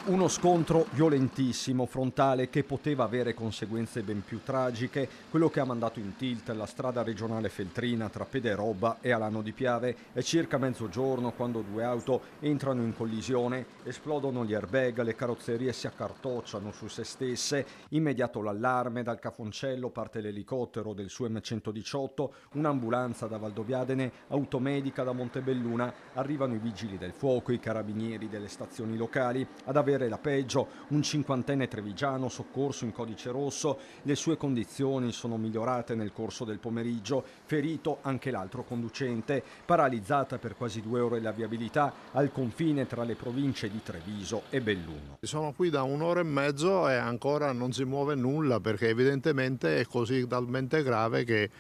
Uno scontro violentissimo, frontale, che poteva avere conseguenze ben più tragiche, quello che ha mandato in tilt la strada regionale feltrina tra Pederobba e Alano di Piave. È circa mezzogiorno quando due auto entrano in collisione, esplodono gli airbag, le carrozzerie si accartocciano su se stesse, immediato l'allarme, dal Cafoncello parte l'elicottero del SUEM 118, un'ambulanza da Valdobbiadene, automedica da Montebelluna, arrivano i vigili del fuoco, i carabinieri delle stazioni locali, ad avere la peggio, un cinquantenne trevigiano soccorso in codice rosso. Le sue condizioni sono migliorate nel corso del pomeriggio, ferito anche l'altro conducente, paralizzata per quasi 2 ore la viabilità al confine tra le province di Treviso e Belluno. Sono qui da 1 ora e mezzo e ancora non si muove nulla perché evidentemente è così talmente grave che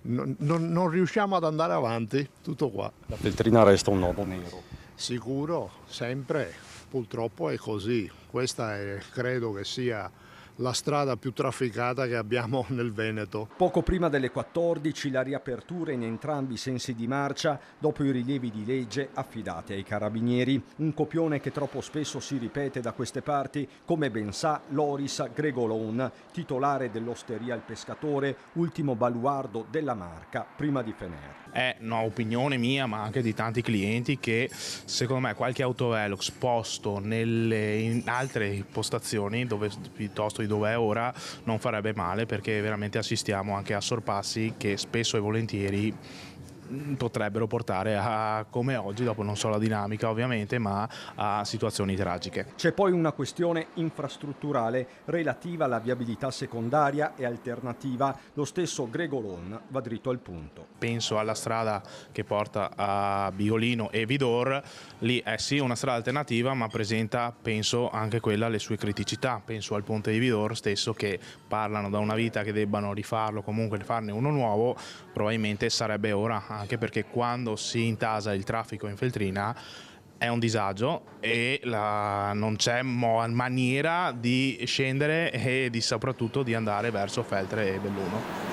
non riusciamo ad andare avanti, tutto qua. La Feltrina resta un nodo nero. Sicuro, sempre, purtroppo è così. Questa credo che sia la strada più trafficata che abbiamo nel Veneto. Poco prima delle 14 la riapertura in entrambi i sensi di marcia dopo i rilievi di legge affidati ai carabinieri. Un copione che troppo spesso si ripete da queste parti, come ben sa Loris Gregolon, titolare dell'Osteria Il Pescatore, ultimo baluardo della marca prima di Fener. È un'opinione mia ma anche di tanti clienti che secondo me qualche autovelox posto in altre postazioni piuttosto di dove è ora non farebbe male, perché veramente assistiamo anche a sorpassi che spesso e volentieri potrebbero portare a, come oggi, dopo non so la dinamica ovviamente, ma a situazioni tragiche. C'è poi una questione infrastrutturale relativa alla viabilità secondaria e alternativa. Lo stesso Gregolon va dritto al punto. Penso alla strada che porta a Biolino e Vidor, lì è sì una strada alternativa ma presenta, penso, anche quella le sue criticità. Penso al ponte di Vidor stesso, che parlano da una vita che debbano rifarlo, comunque farne uno nuovo, probabilmente sarebbe ora, anche perché quando si intasa il traffico in Feltrina è un disagio e non c'è maniera di scendere e soprattutto di andare verso Feltre e Belluno.